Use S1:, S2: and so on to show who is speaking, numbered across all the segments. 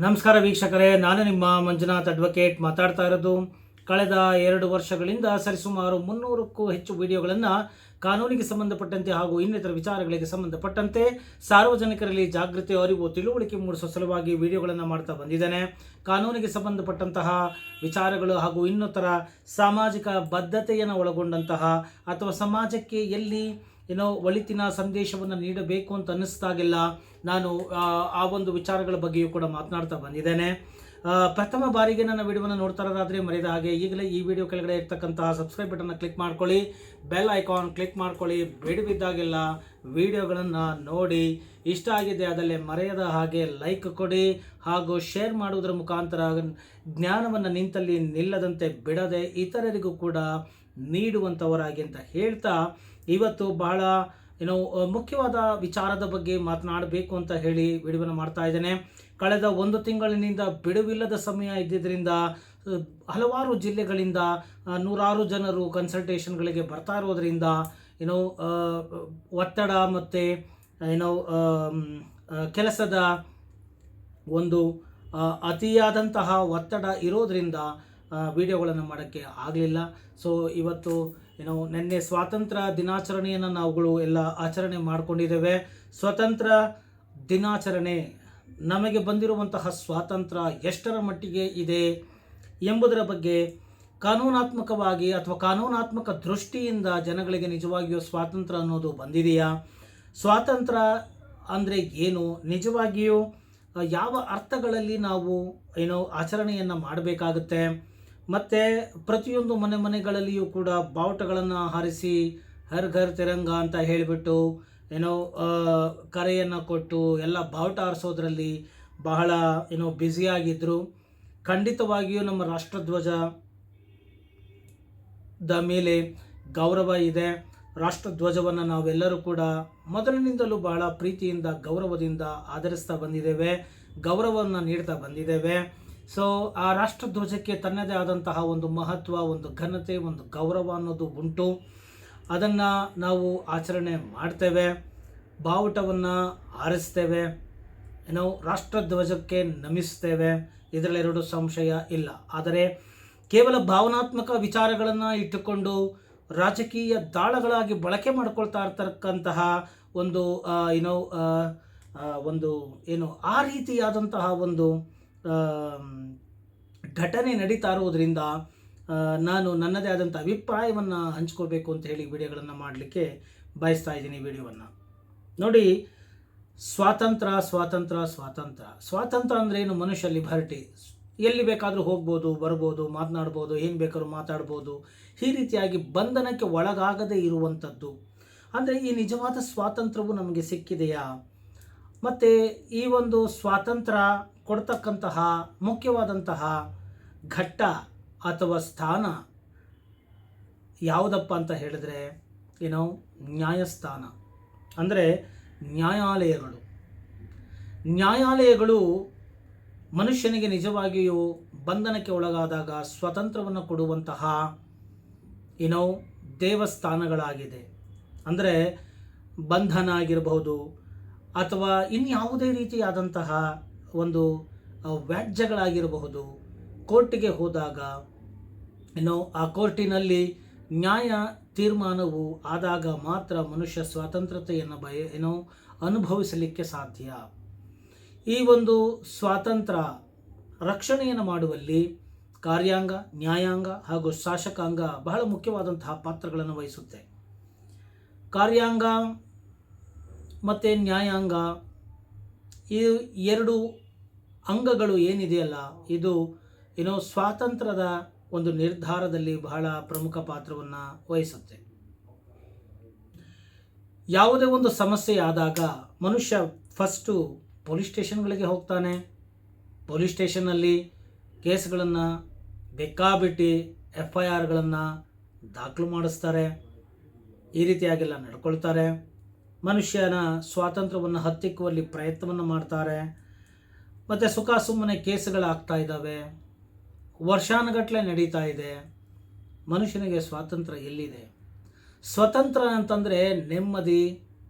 S1: ನಮಸ್ಕಾರ ವೀಕ್ಷಕರೇ, ನಾನು ನಿಮ್ಮ ಮಂಜುನಾಥ್ ಅಡ್ವೊಕೇಟ್ ಮಾತಾಡ್ತಾ ಇರೋದು. ಕಳೆದ 2 ವರ್ಷಗಳಿಂದ ಸರಿಸುಮಾರು 300ಕ್ಕೂ ಹೆಚ್ಚು ವಿಡಿಯೋಗಳನ್ನು ಕಾನೂನಿಗೆ ಸಂಬಂಧಪಟ್ಟಂತೆ ಹಾಗೂ ಇನ್ನಿತರ ವಿಚಾರಗಳಿಗೆ ಸಂಬಂಧಪಟ್ಟಂತೆ ಸಾರ್ವಜನಿಕರಲ್ಲಿ ಜಾಗೃತಿ, ಅರಿವು, ತಿಳುವಳಿಕೆ ಮೂಡಿಸುವ ಸಲುವಾಗಿ ವಿಡಿಯೋಗಳನ್ನು ಮಾಡ್ತಾ ಬಂದಿದ್ದೇನೆ. ಕಾನೂನಿಗೆ ಸಂಬಂಧಪಟ್ಟಂತಹ ವಿಚಾರಗಳು ಹಾಗೂ ಇನ್ನಿತರ ಸಾಮಾಜಿಕ ಬದ್ಧತೆಯನ್ನು ಒಳಗೊಂಡಂತಹ ಅಥವಾ ಸಮಾಜಕ್ಕೆ ಎಲ್ಲಿ ಒಳಿತಿನ ಸಂದೇಶವನ್ನು ನೀಡಬೇಕು ಅಂತ ಅನ್ನಿಸ್ದಾಗೆಲ್ಲ ನಾನು ಆ ಒಂದು ವಿಚಾರಗಳ ಬಗ್ಗೆಯೂ ಕೂಡ ಮಾತನಾಡ್ತಾ ಬಂದಿದ್ದೇನೆ. ಪ್ರಥಮ ಬಾರಿಗೆ ನನ್ನ ವಿಡಿಯೋವನ್ನು ನೋಡ್ತಾ ಇರೋದಾದರೆ ಮರೆಯದ ಹಾಗೆ ಈಗಲೇ ಈ ವಿಡಿಯೋ ಕೆಳಗಡೆ ಇರ್ತಕ್ಕಂತಹ ಸಬ್ಸ್ಕ್ರೈಬ್ ಬಟನ್ನ ಕ್ಲಿಕ್ ಮಾಡ್ಕೊಳ್ಳಿ, ಬೆಲ್ ಐಕಾನ್ ಕ್ಲಿಕ್ ಮಾಡ್ಕೊಳ್ಳಿ. ಬಿಡುವಿದ್ದಾಗೆಲ್ಲ ವಿಡಿಯೋಗಳನ್ನು ನೋಡಿ, ಇಷ್ಟ ಆಗಿದೆ ಅದಲ್ಲೇ ಮರೆಯದ ಹಾಗೆ ಲೈಕ್ ಕೊಡಿ ಹಾಗೂ ಶೇರ್ ಮಾಡುವುದರ ಮುಖಾಂತರ ಜ್ಞಾನವನ್ನು ನಿಂತಲ್ಲಿ ನಿಲ್ಲದಂತೆ ಬಿಡದೆ ಇತರರಿಗೂ ಕೂಡ ನೀಡುವಂಥವರಾಗಿ ಅಂತ ಹೇಳ್ತಾ, ಇವತ್ತು ಬಹಳ ಮುಖ್ಯವಾದ ವಿಚಾರದ ಬಗ್ಗೆ ಮಾತನಾಡಬೇಕು ಅಂತ ಹೇಳಿ ವಿಡಿಯೋವನ್ನು ಮಾಡ್ತಾ ಇದ್ದೇನೆ. ಕಳೆದ 1 ತಿಂಗಳಿನಿಂದ ಬಿಡುವಿಲ್ಲದ ಸಮಯ ಇದ್ದಿದ್ದರಿಂದ ಹಲವಾರು ಜಿಲ್ಲೆಗಳಿಂದ ನೂರಾರು ಜನರು ಕನ್ಸಲ್ಟೇಷನ್ಗಳಿಗೆ ಬರ್ತಾ ಇರೋದ್ರಿಂದ ಒತ್ತಡ ಮತ್ತು ಕೆಲಸದ ಒಂದು ಅತಿಯಾದಂತಹ ಒತ್ತಡ ಇರೋದರಿಂದ ವಿಡಿಯೋಗಳನ್ನು ಮಾಡೋಕ್ಕೆ ಆಗಲಿಲ್ಲ. ಸೊ ಇವತ್ತು ನಿನ್ನೆ ಸ್ವಾತಂತ್ರ್ಯ ದಿನಾಚರಣೆಯನ್ನು ನಾವುಗಳು ಎಲ್ಲ ಆಚರಣೆ ಮಾಡಿಕೊಂಡಿದ್ದೇವೆ. ಸ್ವತಂತ್ರ ದಿನಾಚರಣೆ, ನಮಗೆ ಬಂದಿರುವಂತಹ ಸ್ವಾತಂತ್ರ್ಯ ಎಷ್ಟರ ಮಟ್ಟಿಗೆ ಇದೆ ಎಂಬುದರ ಬಗ್ಗೆ ಕಾನೂನಾತ್ಮಕವಾಗಿ ಅಥವಾ ಕಾನೂನಾತ್ಮಕ ದೃಷ್ಟಿಯಿಂದ ಜನಗಳಿಗೆ ನಿಜವಾಗಿಯೂ ಸ್ವಾತಂತ್ರ್ಯ ಅನ್ನೋದು ಬಂದಿದೆಯಾ? ಸ್ವಾತಂತ್ರ್ಯ ಅಂದರೆ ಏನು? ನಿಜವಾಗಿಯೂ ಯಾವ ಅರ್ಥಗಳಲ್ಲಿ ನಾವು ಆಚರಣೆಯನ್ನು ಮಾಡಬೇಕಾಗುತ್ತೆ? ಮತ್ತು ಪ್ರತಿಯೊಂದು ಮನೆಗಳಲ್ಲಿಯೂ ಕೂಡ ಬಾವುಟಗಳನ್ನು ಹಾರಿಸಿ ಹರ್ ಘರ್ ತಿರಂಗ ಅಂತ ಹೇಳಿಬಿಟ್ಟು ಕರೆಯನ್ನು ಕೊಟ್ಟು ಎಲ್ಲ ಬಾವುಟ ಹಾರಿಸೋದ್ರಲ್ಲಿ ಬಹಳ ಬ್ಯುಸಿಯಾಗಿದ್ದರು. ಖಂಡಿತವಾಗಿಯೂ ನಮ್ಮ ರಾಷ್ಟ್ರಧ್ವಜದ ಮೇಲೆ ಗೌರವ ಇದೆ. ರಾಷ್ಟ್ರಧ್ವಜವನ್ನು ನಾವೆಲ್ಲರೂ ಕೂಡ ಮೊದಲಿನಿಂದಲೂ ಬಹಳ ಪ್ರೀತಿಯಿಂದ ಗೌರವದಿಂದ ಆಧರಿಸ್ತಾ ಬಂದಿದ್ದೇವೆ, ಗೌರವವನ್ನು ನೀಡ್ತಾ ಬಂದಿದ್ದೇವೆ. ಸೊ ಆ ರಾಷ್ಟ್ರಧ್ವಜಕ್ಕೆ ತನ್ನದೇ ಆದಂತಹ ಒಂದು ಮಹತ್ವ, ಒಂದು ಘನತೆ, ಒಂದು ಗೌರವ ಅನ್ನೋದು ಉಂಟು. ಅದನ್ನು ನಾವು ಆಚರಣೆ ಮಾಡ್ತೇವೆ, ಬಾವುಟವನ್ನು ಹಾರಿಸ್ತೇವೆ, ರಾಷ್ಟ್ರಧ್ವಜಕ್ಕೆ ನಮಿಸ್ತೇವೆ, ಇದರಲ್ಲಿ 2 ಸಂಶಯ ಇಲ್ಲ. ಆದರೆ ಕೇವಲ ಭಾವನಾತ್ಮಕ ವಿಚಾರಗಳನ್ನು ಇಟ್ಟುಕೊಂಡು ರಾಜಕೀಯ ದಾಳಗಳಾಗಿ ಬಳಕೆ ಮಾಡ್ಕೊಳ್ತಾ ಇರ್ತಕ್ಕಂತಹ ಆ ರೀತಿಯಾದಂತಹ ಒಂದು ಘಟನೆ ನಡೀತಾ ಇರುವುದರಿಂದ ನಾನು ನನ್ನದೇ ಆದಂಥ ಅಭಿಪ್ರಾಯವನ್ನು ಹಂಚ್ಕೋಬೇಕು ಅಂತ ಹೇಳಿ ವಿಡಿಯೋಗಳನ್ನು ಮಾಡಲಿಕ್ಕೆ ಬಯಸ್ತಾ ಇದ್ದೀನಿ. ವಿಡಿಯೋವನ್ನು ನೋಡಿ, ಸ್ವಾತಂತ್ರ್ಯ ಸ್ವಾತಂತ್ರ್ಯ ಸ್ವಾತಂತ್ರ್ಯ ಸ್ವಾತಂತ್ರ್ಯ ಅಂದರೆ ಏನು? ಮನುಷ್ಯ ಲಿಬರ್ಟಿ, ಎಲ್ಲಿ ಬೇಕಾದರೂ ಹೋಗ್ಬೋದು, ಬರ್ಬೋದು, ಮಾತನಾಡ್ಬೋದು, ಏನು ಬೇಕಾದ್ರೂ ಮಾತಾಡ್ಬೋದು. ಈ ರೀತಿಯಾಗಿ ಬಂಧನಕ್ಕೆ ಒಳಗಾಗದೇ ಇರುವಂಥದ್ದು. ಅಂದರೆ ಈ ನಿಜವಾದ ಸ್ವಾತಂತ್ರ್ಯವು ನಮಗೆ ಸಿಕ್ಕಿದೆಯಾ? ಮತ್ತು ಈ ಒಂದು ಸ್ವಾತಂತ್ರ್ಯ ಕೊಡ್ತಕ್ಕಂತಹ ಮುಖ್ಯವಾದಂತಹ ಘಟ್ಟ ಅಥವಾ ಸ್ಥಾನ ಯಾವುದಪ್ಪ ಅಂತ ಹೇಳಿದ್ರೆ ನ್ಯಾಯಸ್ಥಾನ, ಅಂದರೆ ನ್ಯಾಯಾಲಯಗಳು. ನ್ಯಾಯಾಲಯಗಳು ಮನುಷ್ಯನಿಗೆ ನಿಜವಾಗಿಯೂ ಬಂಧನಕ್ಕೆ ಒಳಗಾದಾಗ ಸ್ವಾತಂತ್ರ್ಯವನ್ನು ಕೊಡುವಂತಹ ದೇವಸ್ಥಾನಗಳಾಗಿದೆ. ಅಂದರೆ ಬಂಧನ ಆಗಿರಬಹುದು ಅಥವಾ ಇನ್ಯಾವುದೇ ರೀತಿಯಾದಂತಹ ಒಂದು ವ್ಯಾಜ್ಯಗಳಾಗಿರಬಹುದು. ಕೋರ್ಟಿಗೆ ಹೋದಾಗ ಆ ಕೋರ್ಟಿನಲ್ಲಿ ನ್ಯಾಯ ತೀರ್ಮಾನವು ಆದಾಗ ಮಾತ್ರ ಮನುಷ್ಯ ಸ್ವಾತಂತ್ರ್ಯತೆಯನ್ನು ಅನುಭವಿಸಲಿಕ್ಕೆ ಸಾಧ್ಯ. ಈ ಒಂದು ಸ್ವಾತಂತ್ರ್ಯ ರಕ್ಷಣೆಯನ್ನು ಮಾಡುವಲ್ಲಿ ಕಾರ್ಯಾಂಗ, ನ್ಯಾಯಾಂಗ ಹಾಗೂ ಶಾಸಕಾಂಗ ಬಹಳ ಮುಖ್ಯವಾದಂತಹ ಪಾತ್ರಗಳನ್ನು ವಹಿಸುತ್ತೆ. ಕಾರ್ಯಾಂಗ ಮತ್ತು ನ್ಯಾಯಾಂಗ, ಈ 2 ಅಂಗಗಳು ಏನಿದೆಯಲ್ಲ, ಇದು ಸ್ವಾತಂತ್ರ್ಯದ ಒಂದು ನಿರ್ಧಾರದಲ್ಲಿ ಬಹಳ ಪ್ರಮುಖ ಪಾತ್ರವನ್ನು ವಹಿಸುತ್ತೆ. ಯಾವುದೇ ಒಂದು ಸಮಸ್ಯೆ ಆದಾಗ ಮನುಷ್ಯ ಫಸ್ಟು ಪೊಲೀಸ್ ಸ್ಟೇಷನ್ಗಳಿಗೆ ಹೋಗ್ತಾನೆ. ಪೊಲೀಸ್ ಸ್ಟೇಷನ್ನಲ್ಲಿ ಕೇಸ್ಗಳನ್ನು ಬೇಕಾಬಿಟ್ಟು FIRಗಳನ್ನು ದಾಖಲು ಮಾಡಿಸ್ತಾರೆ. ಈ ರೀತಿಯಾಗೆಲ್ಲ ನಡ್ಕೊಳ್ತಾರೆ. ಮನುಷ್ಯನ ಸ್ವಾತಂತ್ರ್ಯವನ್ನು ಹತ್ತಿಕ್ಕುವಲ್ಲಿ ಪ್ರಯತ್ನವನ್ನು ಮಾಡ್ತಾರೆ. ಮತ್ತು ಸುಮ್ಮನೆ ಕೇಸುಗಳಾಗ್ತಾ ಇದ್ದಾವೆ, ವರ್ಷಾನುಗಟ್ಟಲೆ ನಡೀತಾ ಇದೆ. ಮನುಷ್ಯನಿಗೆ ಸ್ವಾತಂತ್ರ್ಯ ಎಲ್ಲಿದೆ? ಸ್ವತಂತ್ರ ಅಂತಂದರೆ ನೆಮ್ಮದಿ,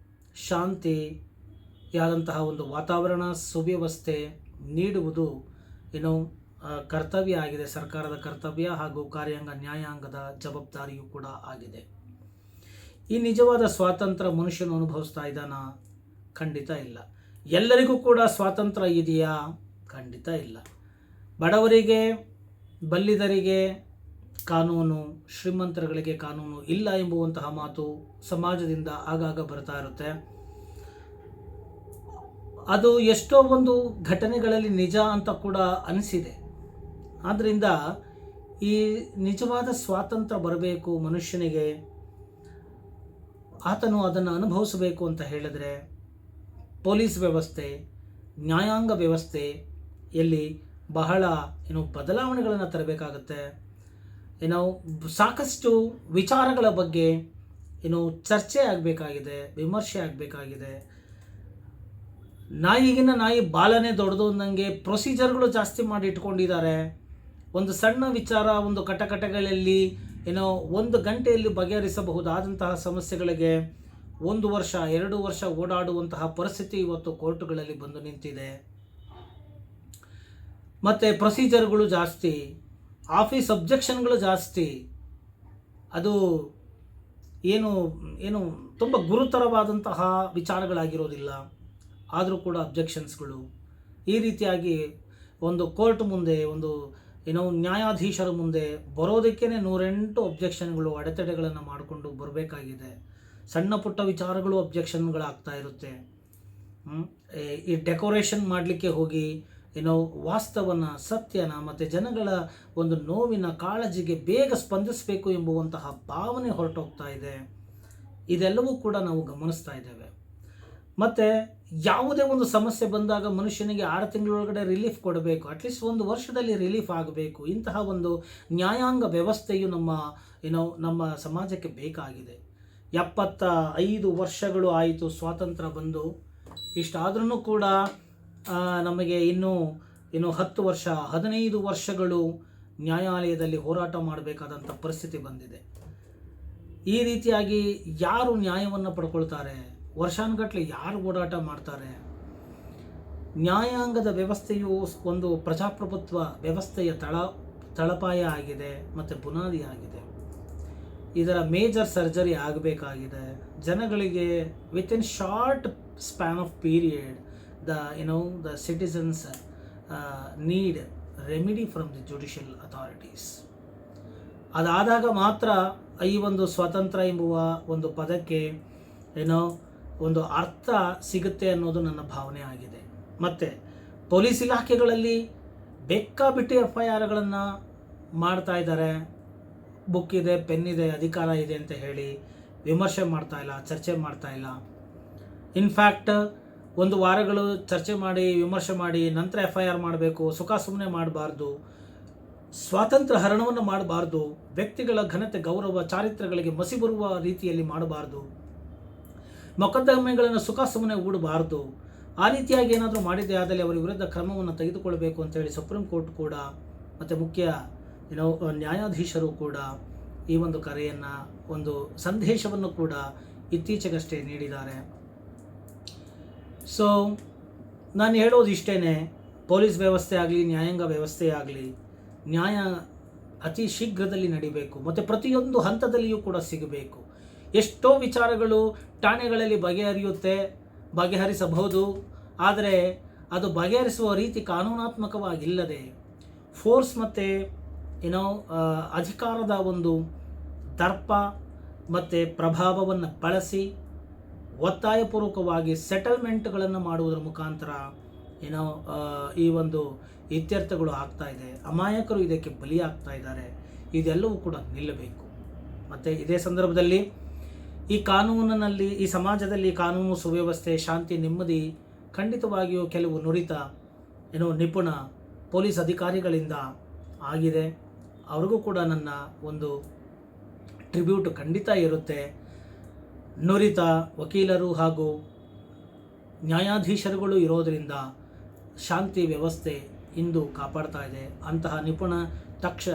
S1: ಶಾಂತಿ ಯಾದಂತಹ ಒಂದು ವಾತಾವರಣ, ಸುವ್ಯವಸ್ಥೆ, ನೀಡುವುದು ಏನು ಕರ್ತವ್ಯ ಆಗಿದೆ, ಸರ್ಕಾರದ ಕರ್ತವ್ಯ ಹಾಗೂ ಕಾರ್ಯಾಂಗ ನ್ಯಾಯಾಂಗದ ಜವಾಬ್ದಾರಿಯೂ ಕೂಡ ಆಗಿದೆ. ಈ ನಿಜವಾದ ಸ್ವಾತಂತ್ರ್ಯ ಮನುಷ್ಯನು ಅನುಭವಿಸ್ತಾ ಇದ್ದಾನ? ಖಂಡಿತ ಇಲ್ಲ. ಎಲ್ಲರಿಗೂ ಕೂಡ ಸ್ವಾತಂತ್ರ್ಯ ಇದೆಯಾ? ಖಂಡಿತ ಇಲ್ಲ. ಬಡವರಿಗೆ, ಬಲ್ಲಿದರಿಗೆ ಕಾನೂನು, ಶ್ರೀಮಂತರುಗಳಿಗೆ ಕಾನೂನು ಇಲ್ಲ ಎಂಬುವಂತಹ ಮಾತು ಸಮಾಜದಿಂದ ಆಗಾಗ ಬರ್ತಾ ಇರುತ್ತೆ. ಅದು ಎಷ್ಟೋ ಒಂದು ಘಟನೆಗಳಲ್ಲಿ ನಿಜ ಅಂತ ಕೂಡ ಅನಿಸಿದೆ. ಆದ್ದರಿಂದ ಈ ನಿಜವಾದ ಸ್ವಾತಂತ್ರ್ಯ ಬರಬೇಕು ಮನುಷ್ಯನಿಗೆ, ಆತನು ಅದನ್ನು ಅನುಭವಿಸಬೇಕು ಅಂತ ಹೇಳಿದರೆ ಪೊಲೀಸ್ ವ್ಯವಸ್ಥೆ, ನ್ಯಾಯಾಂಗ ವ್ಯವಸ್ಥೆಯಲ್ಲಿ ಬಹಳ ಬದಲಾವಣೆಗಳನ್ನು ತರಬೇಕಾಗತ್ತೆ. ಸಾಕಷ್ಟು ವಿಚಾರಗಳ ಬಗ್ಗೆ ಚರ್ಚೆ ಆಗಬೇಕಾಗಿದೆ, ವಿಮರ್ಶೆ ಆಗಬೇಕಾಗಿದೆ. ನಾಯಿಗಿನ ನಾಯಿ ಬಾಲನೇ ದೊಡ್ಡದು ಅಂದಂಗೆ ಪ್ರೊಸೀಜರ್ಗಳು ಜಾಸ್ತಿ ಮಾಡಿ ಇಟ್ಕೊಂಡಿದ್ದಾರೆ. ಒಂದು ಸಣ್ಣ ವಿಚಾರ, ಒಂದು ಕಟಕಟಗಳಲ್ಲಿ ಒಂದು ಗಂಟೆಯಲ್ಲಿ ಬಗೆಹರಿಸಬಹುದಾದಂತಹ ಸಮಸ್ಯೆಗಳಿಗೆ 1 ವರ್ಷ 2 ವರ್ಷ ಓಡಾಡುವಂತಹ ಪರಿಸ್ಥಿತಿ ಇವತ್ತು ಕೋರ್ಟುಗಳಲ್ಲಿ ಬಂದು ನಿಂತಿದೆ. ಮತ್ತು ಪ್ರೊಸೀಜರ್ಗಳು ಜಾಸ್ತಿ, ಆಫೀಸ್ ಅಬ್ಜೆಕ್ಷನ್ಗಳು ಜಾಸ್ತಿ. ಅದು ಏನು ತುಂಬ ಗುರುತರವಾದಂತಹ ವಿಚಾರಗಳಾಗಿರೋದಿಲ್ಲ, ಆದರೂ ಕೂಡ ಅಬ್ಜೆಕ್ಷನ್ಸ್ಗಳು. ಈ ರೀತಿಯಾಗಿ ಒಂದು ಕೋರ್ಟ್ ಮುಂದೆ, ಒಂದು ನ್ಯಾಯಾಧೀಶರ ಮುಂದೆ ಬರೋದಕ್ಕೇ 108 ಅಬ್ಜೆಕ್ಷನ್ಗಳು, ಅಡೆತಡೆಗಳನ್ನು ಮಾಡಿಕೊಂಡು ಬರಬೇಕಾಗಿದೆ. ಸಣ್ಣ ಪುಟ್ಟ ವಿಚಾರಗಳು ಅಬ್ಜೆಕ್ಷನ್ಗಳಾಗ್ತಾ ಇರುತ್ತೆ. ಈ ಡೆಕೋರೇಷನ್ ಮಾಡಲಿಕ್ಕೆ ಹೋಗಿ ವಾಸ್ತವನ, ಸತ್ಯನ ಮತ್ತು ಜನಗಳ ಒಂದು ನೋವಿನ ಕಾಳಜಿಗೆ ಬೇಗ ಸ್ಪಂದಿಸಬೇಕು ಎಂಬುವಂತಹ ಭಾವನೆ ಹೊರಟೋಗ್ತಾ ಇದೆ. ಇದೆಲ್ಲವೂ ಕೂಡ ನಾವು ಗಮನಿಸ್ತಾ ಇದ್ದೇವೆ. ಮತ್ತು ಯಾವುದೇ ಒಂದು ಸಮಸ್ಯೆ ಬಂದಾಗ ಮನುಷ್ಯನಿಗೆ 6 ತಿಂಗಳೊಳಗಡೆ ರಿಲೀಫ್ ಕೊಡಬೇಕು, ಅಟ್ಲೀಸ್ಟ್ 1 ವರ್ಷದಲ್ಲಿ ರಿಲೀಫ್ ಆಗಬೇಕು. ಇಂತಹ ಒಂದು ನ್ಯಾಯಾಂಗ ವ್ಯವಸ್ಥೆಯು ನಮ್ಮ ಸಮಾಜಕ್ಕೆ ಬೇಕಾಗಿದೆ. 75 ವರ್ಷಗಳು ಆಯಿತು ಸ್ವಾತಂತ್ರ್ಯ ಬಂದು. ಇಷ್ಟಾದ್ರೂ ಕೂಡ ನಮಗೆ ಇನ್ನೂ 10 ವರ್ಷ 15 ವರ್ಷಗಳು ನ್ಯಾಯಾಲಯದಲ್ಲಿ ಹೋರಾಟ ಮಾಡಬೇಕಾದಂಥ ಪರಿಸ್ಥಿತಿ ಬಂದಿದೆ. ಈ ರೀತಿಯಾಗಿ ಯಾರು ನ್ಯಾಯವನ್ನು ಪಡ್ಕೊಳ್ತಾರೆ? ವರ್ಷಾನುಗಟ್ಟಲೆ ಯಾರು ಓಡಾಟ ಮಾಡ್ತಾರೆ? ನ್ಯಾಯಾಂಗದ ವ್ಯವಸ್ಥೆಯು ಒಂದು ಪ್ರಜಾಪ್ರಭುತ್ವ ವ್ಯವಸ್ಥೆಯ ತಳಪಾಯ ಆಗಿದೆ ಮತ್ತು ಬುನಾದಿ ಆಗಿದೆ. ಇದರ ಮೇಜರ್ ಸರ್ಜರಿ ಆಗಬೇಕಾಗಿದೆ. ಜನಗಳಿಗೆ within short span of period the citizens need remedy from the judicial authorities. ಅದಾದಾಗ ಮಾತ್ರ ಈ ಒಂದು ಸ್ವಾತಂತ್ರ್ಯ ಎಂಬುವ ಒಂದು ಪದಕ್ಕೆ ಒಂದು ಅರ್ಥ ಸಿಗುತ್ತೆ ಅನ್ನೋದು ನನ್ನ ಭಾವನೆ ಆಗಿದೆ. ಮತ್ತು ಪೊಲೀಸ್ ಇಲಾಖೆಗಳಲ್ಲಿ ಬೇಕಾಬಿಟ್ಟು FIRಗಳನ್ನು ಮಾಡ್ತಾ ಇದ್ದಾರೆ. ಬುಕ್ ಇದೆ, ಪೆನ್ ಇದೆ, ಅಧಿಕಾರ ಇದೆ ಅಂತ ಹೇಳಿ ವಿಮರ್ಶೆ ಮಾಡ್ತಾ ಇಲ್ಲ, ಚರ್ಚೆ ಮಾಡ್ತಾ ಇಲ್ಲ. ಇನ್ಫ್ಯಾಕ್ಟ್ 1 ವಾರಗಳು ಚರ್ಚೆ ಮಾಡಿ, ವಿಮರ್ಶೆ ಮಾಡಿ ನಂತರ FIR ಮಾಡಬೇಕು. ಸುಖ ಸುಮ್ಮನೆ ಮಾಡಬಾರ್ದು, ಸ್ವಾತಂತ್ರ್ಯ ಹರಣವನ್ನು ಮಾಡಬಾರ್ದು, ವ್ಯಕ್ತಿಗಳ ಘನತೆ, ಗೌರವ, ಚಾರಿತ್ರ್ಯಗಳಿಗೆ ಮಸಿ ಬರುವ ರೀತಿಯಲ್ಲಿ ಮಾಡಬಾರ್ದು, ಮೊಕದ್ದಮೆಗಳನ್ನು ಸುಖ ಸುಮ್ಮನೆ ಹೂಡಬಾರ್ದು. ಆ ರೀತಿಯಾಗಿ ಏನಾದರೂ ಮಾಡಿದ್ದೇ ಆದಲ್ಲಿ ಅವರ ವಿರುದ್ಧ ಕ್ರಮವನ್ನು ತೆಗೆದುಕೊಳ್ಬೇಕು ಅಂತೇಳಿ ಸುಪ್ರೀಂ ಕೋರ್ಟ್ ಕೂಡ ಮತ್ತು ಮುಖ್ಯ ನ್ಯಾಯಾಧೀಶರು ಕೂಡ ಈ ಒಂದು ಕರೆಯನ್ನು, ಒಂದು ಸಂದೇಶವನ್ನು ಕೂಡ ಇತ್ತೀಚೆಗಷ್ಟೇ ನೀಡಿದ್ದಾರೆ. ಸೊ ನಾನು ಹೇಳೋದು ಇಷ್ಟೇ, ಪೊಲೀಸ್ ವ್ಯವಸ್ಥೆ ಆಗಲಿ, ನ್ಯಾಯಾಂಗ ವ್ಯವಸ್ಥೆ ಆಗಲಿ, ನ್ಯಾಯ ಅತಿ ಶೀಘ್ರದಲ್ಲಿ ನಡಿಬೇಕು ಮತ್ತು ಪ್ರತಿಯೊಂದು ಹಂತದಲ್ಲಿಯೂ ಕೂಡ ಸಿಗಬೇಕು. ಎಷ್ಟೋ ವಿಚಾರಗಳು ಠಾಣೆಗಳಲ್ಲಿ ಬಗೆಹರಿಸಬಹುದು, ಆದರೆ ಅದು ಬಗೆಹರಿಸುವ ರೀತಿ ಕಾನೂನಾತ್ಮಕವಾಗಿಲ್ಲದೆ ಫೋರ್ಸ್ ಮತ್ತು ಅಧಿಕಾರದ ಒಂದು ದರ್ಪ ಮತ್ತು ಪ್ರಭಾವವನ್ನು ಬಳಸಿ ಒತ್ತಾಯಪೂರ್ವಕವಾಗಿ ಸೆಟಲ್ಮೆಂಟ್ಗಳನ್ನು ಮಾಡುವುದರ ಮುಖಾಂತರ ಈ ಒಂದು ಇತ್ಯರ್ಥಗಳು ಆಗ್ತಾ ಇದೆ. ಅಮಾಯಕರು ಇದಕ್ಕೆ ಬಲಿಯಾಗ್ತಾ ಇದ್ದಾರೆ. ಇದೆಲ್ಲವೂ ಕೂಡ ನಿಲ್ಲಬೇಕು. ಮತ್ತು ಇದೇ ಸಂದರ್ಭದಲ್ಲಿ ಈ ಕಾನೂನಿನಲ್ಲಿ, ಈ ಸಮಾಜದಲ್ಲಿ ಕಾನೂನು ಸುವ್ಯವಸ್ಥೆ, ಶಾಂತಿ, ನೆಮ್ಮದಿ ಖಂಡಿತವಾಗಿಯೂ ಕೆಲವು ನುರಿತ ನಿಪುಣ ಪೊಲೀಸ್ ಅಧಿಕಾರಿಗಳಿಂದ ಆಗಿದೆ. ಅವ್ರಿಗೂ ಕೂಡ ನನ್ನ ಒಂದು ಟ್ರಿಬ್ಯೂಟ್ ಖಂಡಿತ ಇರುತ್ತೆ. ನುರಿತ ವಕೀಲರು ಹಾಗೂ ನ್ಯಾಯಾಧೀಶರುಗಳು ಇರೋದರಿಂದ ಶಾಂತಿ ವ್ಯವಸ್ಥೆ ಇಂದು ಕಾಪಾಡ್ತಾ ಇದೆ. ಅಂತಹ ನಿಪುಣ ದಕ್ಷ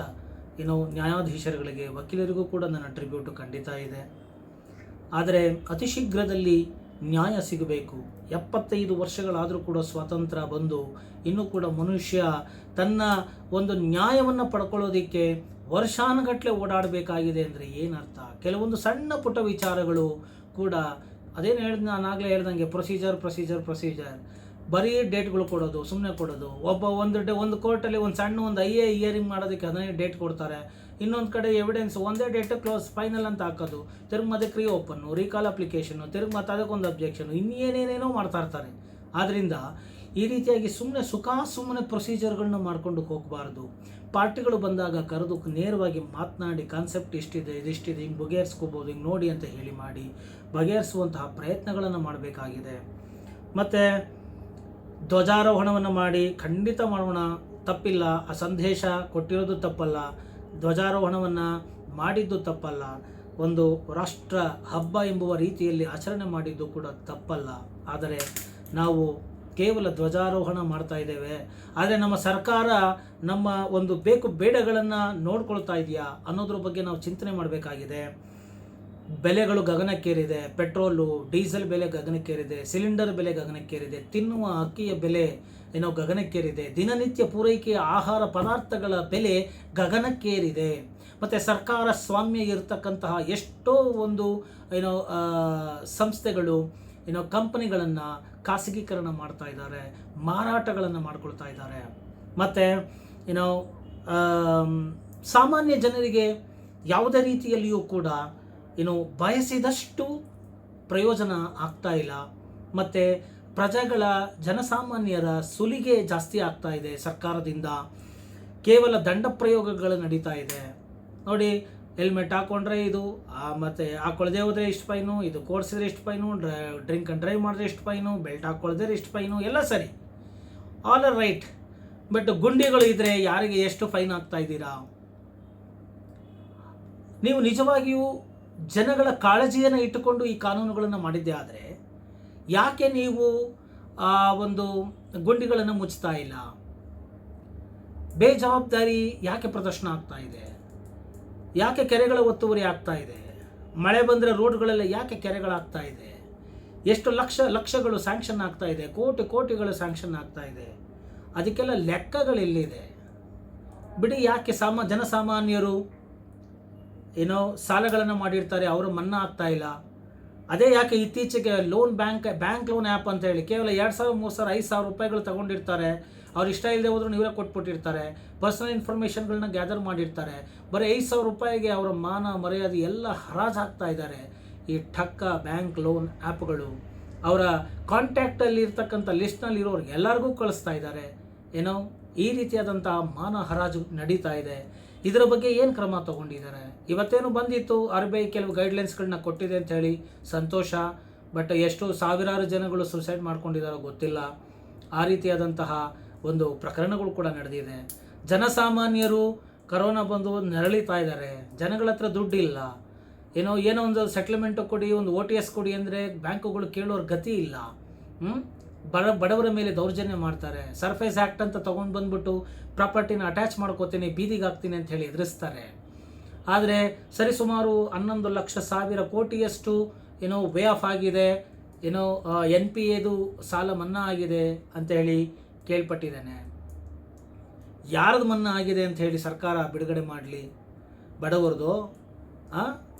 S1: ನ್ಯಾಯಾಧೀಶರುಗಳಿಗೆ, ವಕೀಲರಿಗೂ ಕೂಡ ನನ್ನ ಟ್ರಿಬ್ಯೂಟು ಖಂಡಿತ ಇದೆ. ಆದರೆ ಅತಿ ಶೀಘ್ರದಲ್ಲಿ ನ್ಯಾಯ ಸಿಗಬೇಕು. 75 ವರ್ಷಗಳಾದರೂ ಕೂಡ ಸ್ವಾತಂತ್ರ್ಯ ಬಂದು ಇನ್ನೂ ಕೂಡ ಮನುಷ್ಯ ತನ್ನ ಒಂದು ನ್ಯಾಯವನ್ನು ಪಡ್ಕೊಳ್ಳೋದಕ್ಕೆ ವರ್ಷಾನುಗಟ್ಟಲೆ ಓಡಾಡಬೇಕಾಗಿದೆ ಅಂದರೆ ಏನರ್ಥ? ಕೆಲವೊಂದು ಸಣ್ಣ ಪುಟ್ಟ ವಿಚಾರಗಳು ಕೂಡ ಅದೇನು ನಾನು ಆಗಲೇ ಹೇಳ್ದಂಗೆ ಪ್ರೊಸೀಜರ್ ಬರೀ ಡೇಟ್ಗಳು ಕೊಡೋದು, ಸುಮ್ಮನೆ ಕೊಡೋದು. ಒಂದು ಕೋರ್ಟಲ್ಲಿ ಒಂದು ಸಣ್ಣ ಒಂದು ಹಿಯರಿಂಗ್ ಮಾಡೋದಕ್ಕೆ 15 ಡೇಟ್ ಕೊಡ್ತಾರೆ. ಇನ್ನೊಂದು ಕಡೆ ಎವಿಡೆನ್ಸ್ ಒಂದೇ ಡೇಟ್ ಕ್ಲೋಸ್ ಫೈನಲ್ ಅಂತ ಹಾಕೋದು, ತಿರುಗಿ ಅದಕ್ಕೆ ರೀಓಪನ್ನು, ರೀಕಾಲ್ ಅಪ್ಲಿಕೇಶನ್ನು, ತಿರುಗಿ ಮತ್ತೆ ಅದಕ್ಕೊಂದು ಅಬ್ಜೆಕ್ಷನು, ಇನ್ನೇನೇನೇನೋ ಮಾಡ್ತಾ ಇರ್ತಾರೆ. ಆದ್ದರಿಂದ ಈ ರೀತಿಯಾಗಿ ಸುಮ್ಮನೆ ಪ್ರೊಸೀಜರ್ಗಳನ್ನ ಮಾಡ್ಕೊಂಡು ಹೋಗಬಾರ್ದು. ಪಾರ್ಟಿಗಳು ಬಂದಾಗ ಕರೆದು ನೇರವಾಗಿ ಮಾತನಾಡಿ ಕಾನ್ಸೆಪ್ಟ್ ಇಷ್ಟಿದೆ, ಇದಿಷ್ಟಿದೆ, ಹಿಂಗೆ ಬಗೆಹರಿಸ್ಕೋಬೋದು, ಹಿಂಗೆ ನೋಡಿ ಅಂತ ಹೇಳಿ ಮಾಡಿ ಬಗೆಹರಿಸುವಂತಹ ಪ್ರಯತ್ನಗಳನ್ನು ಮಾಡಬೇಕಾಗಿದೆ. ಮತ್ತು ಧ್ವಜಾರೋಹಣವನ್ನು ಮಾಡಿ ಖಂಡಿತ ಮಾಡೋಣ, ತಪ್ಪಿಲ್ಲ. ಆ ಸಂದೇಶ ಕೊಟ್ಟಿರೋದು ತಪ್ಪಲ್ಲ, ಧ್ವಜಾರೋಹಣವನ್ನು ಮಾಡಿದ್ದು ತಪ್ಪಲ್ಲ, ಒಂದು ರಾಷ್ಟ್ರ ಹಬ್ಬ ಎಂಬುವ ರೀತಿಯಲ್ಲಿ ಆಚರಣೆ ಮಾಡಿದ್ದು ಕೂಡ ತಪ್ಪಲ್ಲ. ಆದರೆ ನಾವು ಕೇವಲ ಧ್ವಜಾರೋಹಣ ಮಾಡ್ತಾ ಇದ್ದೇವೆ, ಆದರೆ ನಮ್ಮ ಸರ್ಕಾರ ನಮ್ಮ ಒಂದು ಬೇಡಗಳನ್ನು ನೋಡ್ಕೊಳ್ತಾ ಇದೆಯಾ ಅನ್ನೋದ್ರ ಬಗ್ಗೆ ನಾವು ಚಿಂತನೆ ಮಾಡಬೇಕಾಗಿದೆ. ಬೆಲೆಗಳು ಗಗನಕ್ಕೇರಿದೆ, ಪೆಟ್ರೋಲು ಡೀಸೆಲ್ ಬೆಲೆ ಗಗನಕ್ಕೇರಿದೆ, ಸಿಲಿಂಡರ್ ಬೆಲೆ ಗಗನಕ್ಕೇರಿದೆ, ತಿನ್ನುವ ಅಕ್ಕಿಯ ಬೆಲೆ ಗಗನಕ್ಕೇರಿದೆ, ದಿನನಿತ್ಯ ಪೂರೈಕೆಯ ಆಹಾರ ಪದಾರ್ಥಗಳ ಬೆಲೆ ಗಗನಕ್ಕೇರಿದೆ. ಮತ್ತು ಸರ್ಕಾರ ಸ್ವಾಮ್ಯ ಇರತಕ್ಕಂತಹ ಎಷ್ಟೋ ಒಂದು ಸಂಸ್ಥೆಗಳು ಕಂಪನಿಗಳನ್ನು ಖಾಸಗೀಕರಣ ಮಾಡ್ತಾ ಇದ್ದಾರೆ, ಮಾರಾಟಗಳನ್ನು ಮಾಡ್ಕೊಳ್ತಾ ಇದ್ದಾರೆ. ಮತ್ತು ಸಾಮಾನ್ಯ ಜನರಿಗೆ ಯಾವುದೇ ರೀತಿಯಲ್ಲಿಯೂ ಕೂಡ ಬಯಸಿದಷ್ಟು ಪ್ರಯೋಜನ ಆಗ್ತಾ ಇಲ್ಲ. ಮತ್ತು ಪ್ರಜೆಗಳ ಜನಸಾಮಾನ್ಯರ ಸುಲಿಗೆ ಜಾಸ್ತಿ ಆಗ್ತಾ ಇದೆ ಸರ್ಕಾರದಿಂದ. ಕೇವಲ ದಂಡ ಪ್ರಯೋಗಗಳು ನಡೀತಾ ಇದೆ ನೋಡಿ. ಹೆಲ್ಮೆಟ್ ಹಾಕ್ಕೊಂಡ್ರೆ ಇದು, ಮತ್ತು ಹಾಕ್ಕೊಳ್ಳದೆ ಹೋದರೆ ಇಷ್ಟು ಫೈನು, ಇದು ಕೋರ್ಸಿದ್ರೆ ಇಷ್ಟು ಫೈನು, ಡ್ರಿಂಕ್ ಆ್ಯಂಡ್ ಡ್ರೈವ್ ಮಾಡಿದ್ರೆ ಇಷ್ಟು ಫೈನು, ಬೆಲ್ಟ್ ಹಾಕ್ಕೊಳ್ಳದೆ ಇಷ್ಟು ಫೈನು, ಎಲ್ಲ ಸರಿ, ಆಲ್ ಆರ್ ರೈಟ್. ಬಟ್ ಗುಂಡಿಗಳು ಇದ್ದರೆ ಯಾರಿಗೆ ಎಷ್ಟು ಫೈನ್ ಆಗ್ತಾ ಇದ್ದೀರಾ? ನೀವು ನಿಜವಾಗಿಯೂ ಜನಗಳ ಕಾಳಜಿಯನ್ನು ಇಟ್ಟುಕೊಂಡು ಈ ಕಾನೂನುಗಳನ್ನು ಮಾಡಿದ್ದೇ ಆದರೆ ಯಾಕೆ ನೀವು ಒಂದು ಗುಂಡಿಗಳನ್ನು ಮುಚ್ತಾ ಇಲ್ಲ? ಬೇಜವಾಬ್ದಾರಿ ಯಾಕೆ ಪ್ರದರ್ಶನ ಆಗ್ತಾ ಇದೆ? ಯಾಕೆ ಕೆರೆಗಳ ಒತ್ತುವರಿ ಆಗ್ತಾ ಇದೆ? ಮಳೆ ಬಂದರೆ ರೋಡ್ಗಳೆಲ್ಲ ಯಾಕೆ ಕೆರೆಗಳಾಗ್ತಾ ಇದೆ? ಎಷ್ಟು ಲಕ್ಷಗಳು ಸ್ಯಾಂಕ್ಷನ್ ಆಗ್ತಾ ಇದೆ, ಕೋಟಿಗಳು ಸ್ಯಾಂಕ್ಷನ್ ಆಗ್ತಾ ಇದೆ. ಅದಕ್ಕೆಲ್ಲ ಲೆಕ್ಕಗಳೆಲ್ಲಿದೆ? ಬಿಡಿ, ಯಾಕೆ ಜನಸಾಮಾನ್ಯರು ಸಾಲಗಳನ್ನು ಮಾಡಿರ್ತಾರೆ, ಅವರು ಮನ್ನಾ ಆಗ್ತಾ ಇಲ್ಲ? ಅದೇ ಯಾಕೆ ಇತ್ತೀಚೆಗೆ ಬ್ಯಾಂಕ್ ಲೋನ್ ಆ್ಯಪ್ ಅಂತ ಹೇಳಿ ಕೇವಲ 2,000, 3,000, 5,000 ರೂಪಾಯಿಗಳು ತಗೊಂಡಿರ್ತಾರೆ. ಅವ್ರು ಇಷ್ಟ ಇಲ್ಲದೆ ಹೋದ್ರು ನೀವೇ ಕೊಟ್ಬಿಟ್ಟಿರ್ತಾರೆ. ಪರ್ಸನಲ್ ಇನ್ಫಾರ್ಮೇಷನ್ಗಳನ್ನ ಗ್ಯಾದರ್ ಮಾಡಿರ್ತಾರೆ. ಬರೀ 5,000 ರೂಪಾಯಿಗೆ ಅವರ ಮಾನ ಮರ್ಯಾದೆ ಎಲ್ಲ ಹರಾಜು ಹಾಕ್ತಾ ಇದ್ದಾರೆ ಈ ಠಕ್ಕ ಬ್ಯಾಂಕ್ ಲೋನ್ ಆ್ಯಪ್ಗಳು. ಅವರ ಕಾಂಟ್ಯಾಕ್ಟಲ್ಲಿ ಇರ್ತಕ್ಕಂಥ ಲಿಸ್ಟ್ನಲ್ಲಿ ಇರೋರಿಗೆ ಎಲ್ಲರಿಗೂ ಕಳಿಸ್ತಾ ಇದ್ದಾರೆ. ಈ ರೀತಿಯಾದಂಥ ಮಾನ ಹರಾಜು ನಡೀತಾ ಇದೆ. ಇದರ ಬಗ್ಗೆ ಏನು ಕ್ರಮ ತಗೊಂಡಿದ್ದಾರೆ? ಇವತ್ತೇನು ಬಂದಿತ್ತು, RBI ಕೆಲವು ಗೈಡ್ಲೈನ್ಸ್ಗಳನ್ನ ಕೊಟ್ಟಿದೆ ಅಂತ ಹೇಳಿ ಸಂತೋಷ. ಬಟ್ ಎಷ್ಟು ಸಾವಿರಾರು ಜನಗಳು ಸುಸೈಡ್ ಮಾಡ್ಕೊಂಡಿದ್ದಾರೋ ಗೊತ್ತಿಲ್ಲ. ಆ ರೀತಿಯಾದಂತಹ ಒಂದು ಪ್ರಕರಣಗಳು ಕೂಡ ನಡೆದಿದೆ. ಜನಸಾಮಾನ್ಯರು ಕರೋನಾ ಬಂದು ನರಳಿತಾ ಇದ್ದಾರೆ. ಜನಗಳ ಹತ್ರ ದುಡ್ಡಿಲ್ಲ. ಏನೋ ಒಂದು ಸೆಟ್ಲ್ಮೆಂಟು ಕೊಡಿ, ಒಂದು OTS ಕೊಡಿ ಅಂದರೆ ಬ್ಯಾಂಕುಗಳು ಕೇಳೋರ ಗತಿ ಇಲ್ಲ. ಬಡವರ ಮೇಲೆ ದೌರ್ಜನ್ಯ ಮಾಡ್ತಾರೆ. ಸರ್ಫೇಸ್ ಆ್ಯಕ್ಟ್ ಅಂತ ತೊಗೊಂಡು ಬಂದ್ಬಿಟ್ಟು ಪ್ರಾಪರ್ಟಿನ ಅಟ್ಯಾಚ್ ಮಾಡ್ಕೋತೀನಿ, ಬೀದಿಗೆ ಹಾಕ್ತೀನಿ ಅಂತ ಹೇಳಿ ಎದುರಿಸ್ತಾರೆ. ಆದರೆ ಸರಿಸುಮಾರು 11 ಲಕ್ಷ ಕೋಟಿಯಷ್ಟು ವೇ ಆಫ್ ಆಗಿದೆ, NPAದು ಸಾಲ ಮನ್ನಾ ಆಗಿದೆ ಅಂತ ಹೇಳಿ ಕೇಳ್ಪಟ್ಟಿದ್ದೇನೆ. ಯಾರದು ಮನ್ನಾ ಆಗಿದೆ ಅಂತ ಹೇಳಿ ಸರ್ಕಾರ ಬಿಡುಗಡೆ ಮಾಡಲಿ? ಬಡವರದು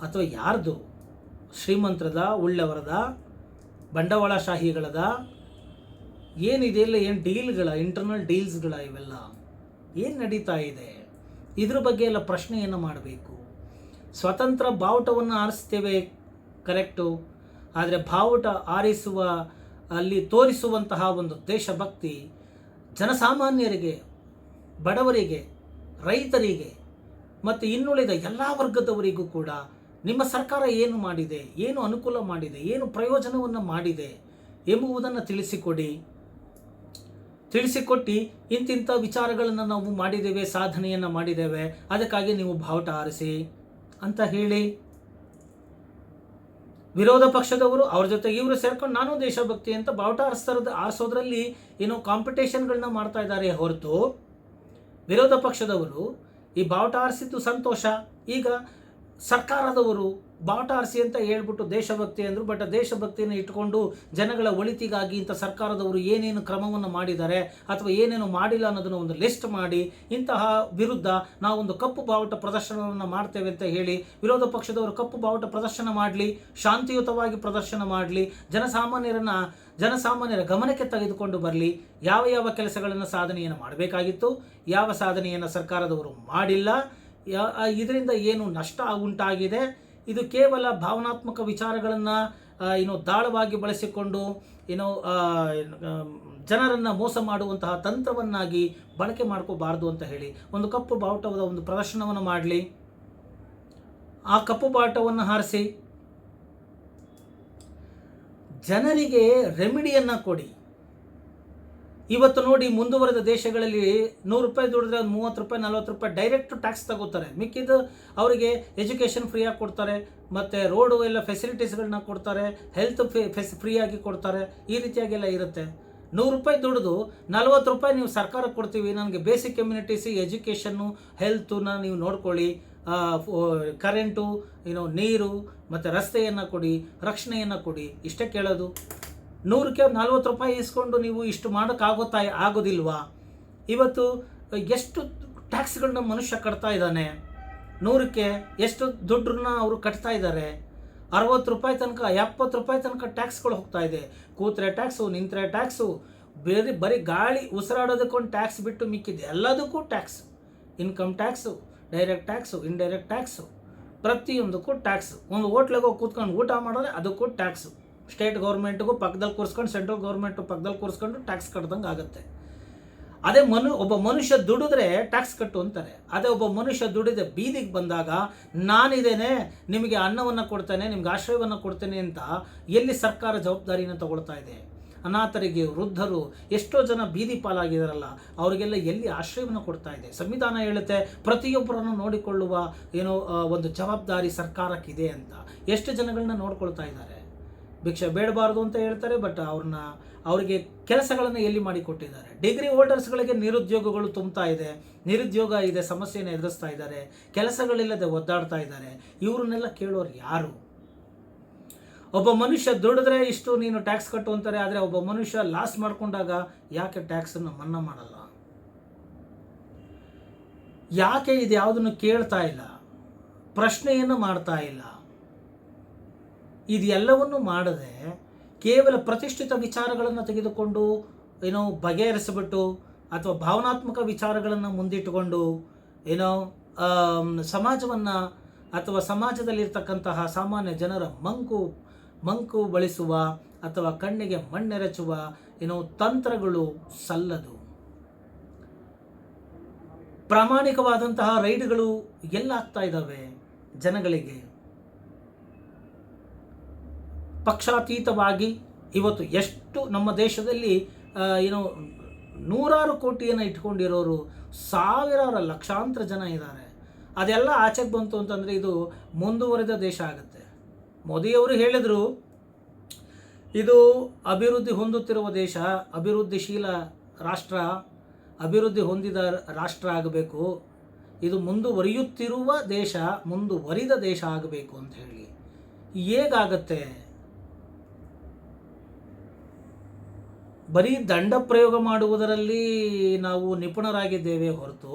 S1: ಅಥವಾ ಯಾರ್ದು? ಶ್ರೀಮಂತರದ, ಉಳ್ಳವರದ, ಬಂಡವಾಳಶಾಹಿಗಳದ? ಏನಿದೆಯಲ್ಲ, ಏನು ಡೀಲ್ಗಳ, ಇಂಟರ್ನಲ್ ಡೀಲ್ಸ್ಗಳ, ಇವೆಲ್ಲ ಏನು ನಡೀತಾ ಇದೆ? ಇದ್ರ ಬಗ್ಗೆ ಎಲ್ಲ ಪ್ರಶ್ನೆಯನ್ನು ಮಾಡಬೇಕು. ಸ್ವತಂತ್ರ ಬಾವುಟವನ್ನು ಆರಿಸ್ತೇವೆ, ಕರೆಕ್ಟು. ಆದರೆ ಬಾವುಟ ಆರಿಸುವ ಅಲ್ಲಿ ತೋರಿಸುವಂತಹ ಒಂದು ದೇಶಭಕ್ತಿ ಜನಸಾಮಾನ್ಯರಿಗೆ, ಬಡವರಿಗೆ, ರೈತರಿಗೆ ಮತ್ತು ಇನ್ನುಳಿದ ಎಲ್ಲ ವರ್ಗದವರಿಗೂ ಕೂಡ ನಿಮ್ಮ ಸರ್ಕಾರ ಏನು ಮಾಡಿದೆ, ಏನು ಅನುಕೂಲ ಮಾಡಿದೆ, ಏನು ಪ್ರಯೋಜನವನ್ನು ಮಾಡಿದೆ ಎಂಬುವುದನ್ನು ತಿಳಿಸಿಕೊಟ್ಟು ಇಂತಿಂಥ ವಿಚಾರಗಳನ್ನು ನಾವು ಮಾಡಿದ್ದೇವೆ, ಸಾಧನೆಯನ್ನು ಮಾಡಿದ್ದೇವೆ, ಅದಕ್ಕಾಗಿ ನೀವು ಬಾವುಟ ಆರಿಸಿ ಅಂತ ಹೇಳಿ. ವಿರೋಧ ಪಕ್ಷದವರು ಅವ್ರ ಜೊತೆಗೆ ಇವರು ಸೇರ್ಕೊಂಡು ನಾನು ದೇಶಭಕ್ತಿ ಅಂತ ಬಾವುಟ ಆರಿಸೋದ್ರಲ್ಲಿ ಕಾಂಪಿಟೇಷನ್ಗಳನ್ನ ಮಾಡ್ತಾ ಇದ್ದಾರೆ ಹೊರತು, ವಿರೋಧ ಪಕ್ಷದವರು ಈ ಬಾವುಟ ಆರಿಸಿದ್ದು ಸಂತೋಷ. ಈಗ ಸರ್ಕಾರದವರು ಬಾವುಟ ಆರಿಸಿ ಅಂತ ಹೇಳ್ಬಿಟ್ಟು ದೇಶಭಕ್ತಿ ಅಂದರು. ಬಟ್ ದೇಶಭಕ್ತಿಯನ್ನು ಇಟ್ಕೊಂಡು ಜನಗಳ ಒಳಿತಿಗಾಗಿ ಇಂಥ ಸರ್ಕಾರದವರು ಏನೇನು ಕ್ರಮವನ್ನು ಮಾಡಿದ್ದಾರೆ ಅಥವಾ ಏನೇನು ಮಾಡಿಲ್ಲ ಅನ್ನೋದನ್ನು ಒಂದು ಲಿಸ್ಟ್ ಮಾಡಿ ಇಂತಹ ವಿರುದ್ಧ ನಾವೊಂದು ಕಪ್ಪು ಬಾವುಟ ಪ್ರದರ್ಶನವನ್ನು ಮಾಡ್ತೇವೆ ಅಂತ ಹೇಳಿ ವಿರೋಧ ಪಕ್ಷದವರು ಕಪ್ಪು ಬಾವುಟ ಪ್ರದರ್ಶನ ಮಾಡಲಿ, ಶಾಂತಿಯುತವಾಗಿ ಪ್ರದರ್ಶನ ಮಾಡಲಿ, ಜನಸಾಮಾನ್ಯರ ಗಮನಕ್ಕೆ ತೆಗೆದುಕೊಂಡು ಬರಲಿ. ಯಾವ ಯಾವ ಕೆಲಸಗಳನ್ನು ಸಾಧನೆಯನ್ನು ಮಾಡಬೇಕಾಗಿತ್ತು, ಯಾವ ಸಾಧನೆಯನ್ನು ಸರ್ಕಾರದವರು ಮಾಡಿಲ್ಲ, ಇದರಿಂದ ಏನು ನಷ್ಟ ಉಂಟಾಗಿದೆ, ಇದು ಕೇವಲ ಭಾವನಾತ್ಮಕ ವಿಚಾರಗಳನ್ನು ದಾಳವಾಗಿ ಬಳಸಿಕೊಂಡು ಜನರನ್ನು ಮೋಸ ಮಾಡುವಂತಹ ತಂತ್ರವನ್ನಾಗಿ ಬಳಕೆ ಮಾಡ್ಕೋಬಾರ್ದು ಅಂತ ಹೇಳಿ ಒಂದು ಕಪ್ಪು ಬಾವುಟದ ಒಂದು ಪ್ರದರ್ಶನವನ್ನು ಮಾಡಲಿ. ಆ ಕಪ್ಪು ಬಾವುಟವನ್ನು ಹಾರಿಸಿ ಜನರಿಗೆ ರೆಮಿಡಿಯನ್ನು ಕೊಡಿ. ಇವತ್ತು ನೋಡಿ, ಮುಂದುವರೆದ ದೇಶಗಳಲ್ಲಿ 100 ರೂಪಾಯಿ ದುಡಿದ್ರೆ 30 ರೂಪಾಯಿ 40 ರೂಪಾಯಿ ಡೈರೆಕ್ಟ್ ಟ್ಯಾಕ್ಸ್ ತಗೋತಾರೆ. ಮಿಕ್ಕಿದ್ದು ಅವರಿಗೆ ಎಜುಕೇಷನ್ ಫ್ರೀಯಾಗಿ ಕೊಡ್ತಾರೆ, ಮತ್ತು ರೋಡು ಎಲ್ಲ ಫೆಸಿಲಿಟೀಸ್ಗಳನ್ನ ಕೊಡ್ತಾರೆ, ಹೆಲ್ತ್ ಫ್ರೀಯಾಗಿ ಕೊಡ್ತಾರೆ. ಈ ರೀತಿಯಾಗೆಲ್ಲ ಇರುತ್ತೆ. 100 ರೂಪಾಯಿ ದುಡಿದು 40 ರೂಪಾಯಿ ನೀವು ಸರ್ಕಾರಕ್ಕೆ ಕೊಡ್ತೀವಿ, ನನಗೆ ಬೇಸಿಕ್ ಕಮ್ಯುನಿಟೀಸ್, ಎಜುಕೇಷನ್ನು, ಹೆಲ್ತನ್ನ ನೀವು ನೋಡ್ಕೊಳ್ಳಿ, ಕರೆಂಟು, ನೀರು ಮತ್ತು ರಸ್ತೆಯನ್ನು ಕೊಡಿ, ರಕ್ಷಣೆಯನ್ನು ಕೊಡಿ, ಇಷ್ಟೇ ಕೇಳೋದು. 100ಕ್ಕೆ 40 ರೂಪಾಯಿ ಇಸ್ಕೊಂಡು ನೀವು ಇಷ್ಟು ಆಗೋದಿಲ್ವಾ? ಇವತ್ತು ಎಷ್ಟು ಟ್ಯಾಕ್ಸ್ಗಳನ್ನ ಮನುಷ್ಯ ಕಟ್ತಾ ಇದ್ದಾನೆ, 100ಕ್ಕೆ ಎಷ್ಟು ದುಡ್ಡನ್ನ ಅವರು ಕಟ್ತಾ ಇದ್ದಾರೆ. 60 ರೂಪಾಯಿ ತನಕ 70 ರೂಪಾಯಿ ತನಕ ಟ್ಯಾಕ್ಸ್ಗಳು ಹೋಗ್ತಾ ಇದೆ. ಕೂತ್ರೆ ಟ್ಯಾಕ್ಸು, ನಿಂತರೆ ಟ್ಯಾಕ್ಸು, ಬರೀ ಗಾಳಿ ಉಸಿರಾಡೋದಕ್ಕೊಂದು ಟ್ಯಾಕ್ಸ್ ಬಿಟ್ಟು ಮಿಕ್ಕಿದೆ ಎಲ್ಲದಕ್ಕೂ tax. Income tax, direct tax, indirect tax, ಪ್ರತಿಯೊಂದಕ್ಕೂ ಟ್ಯಾಕ್ಸು. ಒಂದು ಹೋಟ್ಲಿಗೆ ಹೋಗಿ ಕೂತ್ಕೊಂಡು ಊಟ ಮಾಡಿದ್ರೆ ಅದಕ್ಕೂ ಟ್ಯಾಕ್ಸು. ಸ್ಟೇಟ್ ಗೌರ್ಮೆಂಟ್ಗೂ ಪಕ್ಕದಲ್ಲಿ ಕೂರಿಸ್ಕೊಂಡು, ಸೆಂಟ್ರಲ್ ಗೌರ್ಮೆಂಟು ಪಕ್ಕದಲ್ಲಿ ಕೂರಿಸ್ಕೊಂಡು ಟ್ಯಾಕ್ಸ್ ಕಟ್ದಂಗೆ ಆಗುತ್ತೆ. ಅದೇ ಒಬ್ಬ ಮನುಷ್ಯ ದುಡಿದ್ರೆ ಟ್ಯಾಕ್ಸ್ ಕಟ್ಟು ಅಂತಾರೆ. ಅದೇ ಒಬ್ಬ ಮನುಷ್ಯ ದುಡಿದ ಬೀದಿಗೆ ಬಂದಾಗ ನಾನಿದ್ದೇನೆ, ನಿಮಗೆ ಅನ್ನವನ್ನು ಕೊಡ್ತೇನೆ, ನಿಮ್ಗೆ ಆಶ್ರಯವನ್ನು ಕೊಡ್ತೇನೆ ಅಂತ ಎಲ್ಲಿ ಸರ್ಕಾರ ಜವಾಬ್ದಾರಿಯನ್ನು ತಗೊಳ್ತಾ ಇದೆ? ಅನಾಥರಿಗೆ, ವೃದ್ಧರು, ಎಷ್ಟೋ ಜನ ಬೀದಿ ಪಾಲಾಗಿದಾರಲ್ಲ, ಅವರಿಗೆಲ್ಲ ಎಲ್ಲಿ ಆಶ್ರಯವನ್ನು ಕೊಡ್ತಾ ಇದೆ? ಸಂವಿಧಾನ ಹೇಳುತ್ತೆ ಪ್ರತಿಯೊಬ್ಬರನ್ನು ನೋಡಿಕೊಳ್ಳುವ ಒಂದು ಜವಾಬ್ದಾರಿ ಸರ್ಕಾರಕ್ಕಿದೆ ಅಂತ. ಎಷ್ಟು ಜನಗಳನ್ನ ನೋಡ್ಕೊಳ್ತಾ ಇದ್ದಾರೆ? ಭಿಕ್ಷೆ ಬೇಡಬಾರ್ದು ಅಂತ ಹೇಳ್ತಾರೆ, ಬಟ್ ಅವರಿಗೆ ಕೆಲಸಗಳನ್ನು ಎಲ್ಲಿ ಮಾಡಿಕೊಟ್ಟಿದ್ದಾರೆ? ಡಿಗ್ರಿ ಹೋಲ್ಡರ್ಸ್ಗಳಿಗೆ ನಿರುದ್ಯೋಗಗಳು ತುಂಬ್ತಾ ಇದೆ, ನಿರುದ್ಯೋಗ ಇದೆ, ಸಮಸ್ಯೆಯನ್ನು ಎದುರಿಸ್ತಾ ಇದ್ದಾರೆ, ಕೆಲಸಗಳಿಲ್ಲದೆ ಒದ್ದಾಡ್ತಾ ಇದ್ದಾರೆ. ಇವ್ರನ್ನೆಲ್ಲ ಕೇಳೋರು ಯಾರು? ಒಬ್ಬ ಮನುಷ್ಯ ದುಡಿದ್ರೆ ಇಷ್ಟು ನೀನು ಟ್ಯಾಕ್ಸ್ ಕಟ್ಟು ಅಂತಾರೆ, ಆದರೆ ಒಬ್ಬ ಮನುಷ್ಯ ಲಾಸ್ ಮಾಡಿಕೊಂಡಾಗ ಯಾಕೆ ಟ್ಯಾಕ್ಸನ್ನು ಮನ್ನಾ ಮಾಡಲ್ಲ? ಯಾಕೆ ಇದು ಯಾವುದನ್ನು ಕೇಳ್ತಾ ಇಲ್ಲ, ಪ್ರಶ್ನೆಯನ್ನು ಮಾಡ್ತಾ ಇಲ್ಲ? ಇದೆಲ್ಲವನ್ನು ಮಾಡದೆ ಕೇವಲ ಪ್ರತಿಷ್ಠಿತ ವಿಚಾರಗಳನ್ನು ತೆಗೆದುಕೊಂಡು ಬಗೆಹರಿಸಿಬಿಟ್ಟು ಅಥವಾ ಭಾವನಾತ್ಮಕ ವಿಚಾರಗಳನ್ನು ಮುಂದಿಟ್ಟುಕೊಂಡು ಸಮಾಜವನ್ನು ಅಥವಾ ಸಮಾಜದಲ್ಲಿರ್ತಕ್ಕಂತಹ ಸಾಮಾನ್ಯ ಜನರ ಮಂಕು ಬಳಸುವ ಅಥವಾ ಕಣ್ಣಿಗೆ ಮಣ್ಣೆರಚುವ ತಂತ್ರಗಳು ಸಲ್ಲದು. ಪ್ರಾಮಾಣಿಕವಾದಂತಹ ರೈಡ್ಗಳು ಎಲ್ಲ ಆಗ್ತಾ ಇದ್ದಾವೆ ಜನಗಳಿಗೆ. ಪಕ್ಷಾತೀತವಾಗಿ ಇವತ್ತು ಎಷ್ಟು ನಮ್ಮ ದೇಶದಲ್ಲಿ ನೂರಾರು ಕೋಟಿಯನ್ನು ಇಟ್ಕೊಂಡಿರೋರು ಸಾವಿರಾರು ಲಕ್ಷಾಂತರ ಜನ ಇದ್ದಾರೆ. ಅದೆಲ್ಲ ಆಚೆಗೆ ಬಂತು ಅಂತಂದರೆ ಇದು ಮುಂದುವರೆದ ದೇಶ ಆಗುತ್ತೆ. ಮೋದಿಯವರು ಹೇಳಿದರು, ಇದು ಅಭಿವೃದ್ಧಿ ಹೊಂದುತ್ತಿರುವ ದೇಶ, ಅಭಿವೃದ್ಧಿಶೀಲ ರಾಷ್ಟ್ರ, ಅಭಿವೃದ್ಧಿ ಹೊಂದಿದ ರಾಷ್ಟ್ರ ಆಗಬೇಕು, ಇದು ಮುಂದುವರಿಯುತ್ತಿರುವ ದೇಶ, ಮುಂದುವರಿದ ದೇಶ ಆಗಬೇಕು ಅಂತ ಹೇಳಿ. ಹೇಗಾಗತ್ತೆ? ಬರೀ ದಂಡ ಪ್ರಯೋಗ ಮಾಡುವುದರಲ್ಲಿ ನಾವು ನಿಪುಣರಾಗಿದ್ದೇವೆ ಹೊರತು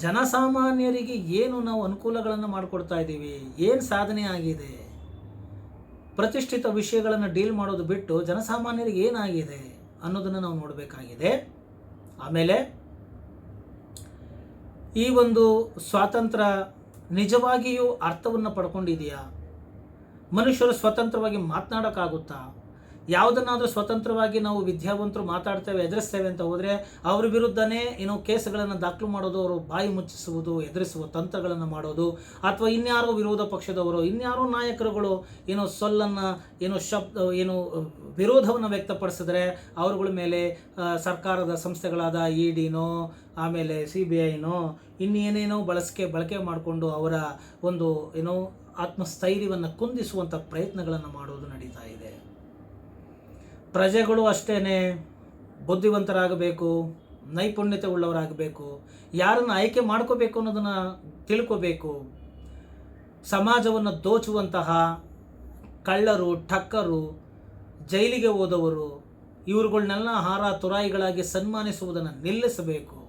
S1: ಜನಸಾಮಾನ್ಯರಿಗೆ ಏನು ನಾವು ಅನುಕೂಲಗಳನ್ನು ಮಾಡಿಕೊಡ್ತಾ ಇದ್ದೀವಿ, ಏನು ಸಾಧನೆ ಆಗಿದೆ, ಪ್ರತಿಷ್ಠಿತ ವಿಷಯಗಳನ್ನು ಡೀಲ್ ಮಾಡೋದು ಬಿಟ್ಟು ಜನಸಾಮಾನ್ಯರಿಗೆ ಏನಾಗಿದೆ ಅನ್ನೋದನ್ನು ನಾವು ನೋಡಬೇಕಾಗಿದೆ. ಆಮೇಲೆ ಈ ಒಂದು ಸ್ವಾತಂತ್ರ್ಯ ನಿಜವಾಗಿಯೂ ಅರ್ಥವನ್ನು ಪಡ್ಕೊಂಡಿದೆಯಾ? ಮನುಷ್ಯರು ಸ್ವತಂತ್ರವಾಗಿ ಮಾತನಾಡೋಕ್ಕಾಗುತ್ತಾ? ಯಾವುದನ್ನಾದರೂ ಸ್ವತಂತ್ರವಾಗಿ ನಾವು ವಿದ್ಯಾವಂತರು ಮಾತಾಡ್ತೇವೆ, ಎದುರಿಸ್ತೇವೆ ಅಂತ ಹೋದರೆ ಅವ್ರ ವಿರುದ್ಧನೇ ಕೇಸ್ಗಳನ್ನು ದಾಖಲು ಮಾಡೋದು, ಅವರು ಬಾಯಿ ಮುಚ್ಚಿಸುವುದು, ಎದುರಿಸುವ ತಂತ್ರಗಳನ್ನು ಮಾಡೋದು, ಅಥವಾ ಇನ್ಯಾರೋ ವಿರೋಧ ಪಕ್ಷದವರು, ಇನ್ಯಾರೋ ನಾಯಕರುಗಳು ಸೊಲ್ಲನ್ನು ವಿರೋಧವನ್ನು ವ್ಯಕ್ತಪಡಿಸಿದ್ರೆ ಅವರುಗಳ ಮೇಲೆ ಸರ್ಕಾರದ ಸಂಸ್ಥೆಗಳಾದ ಇಡಿನೋ ಆಮೇಲೆ CBIನೋ ಇನ್ನೇನೇನೋ ಬಳಕೆ ಮಾಡಿಕೊಂಡು ಅವರ ಒಂದು ಆತ್ಮಸ್ಥೈರ್ಯವನ್ನು ಕುಂದಿಸುವಂಥ ಪ್ರಯತ್ನಗಳನ್ನು ಮಾಡೋದು ನಡೀತಾ ಇದೆ. ಪ್ರಜೆಗಳು ಅಷ್ಟೇ ಬುದ್ಧಿವಂತರಾಗಬೇಕು, ನೈಪುಣ್ಯತೆ ಉಳ್ಳವರಾಗಬೇಕು, ಯಾರನ್ನು ಆಯ್ಕೆ ಮಾಡ್ಕೋಬೇಕು ಅನ್ನೋದನ್ನು ತಿಳ್ಕೋಬೇಕು. ಸಮಾಜವನ್ನು ದೋಚುವಂತಹ ಕಳ್ಳರು, ಠಕ್ಕರು, ಜೈಲಿಗೆ ಹೋದವರು ಇವ್ರುಗಳನ್ನೆಲ್ಲ ಹಾರ ತುರಾಯಿಗಳಾಗಿ ಸನ್ಮಾನಿಸುವುದನ್ನು ನಿಲ್ಲಿಸಬೇಕು.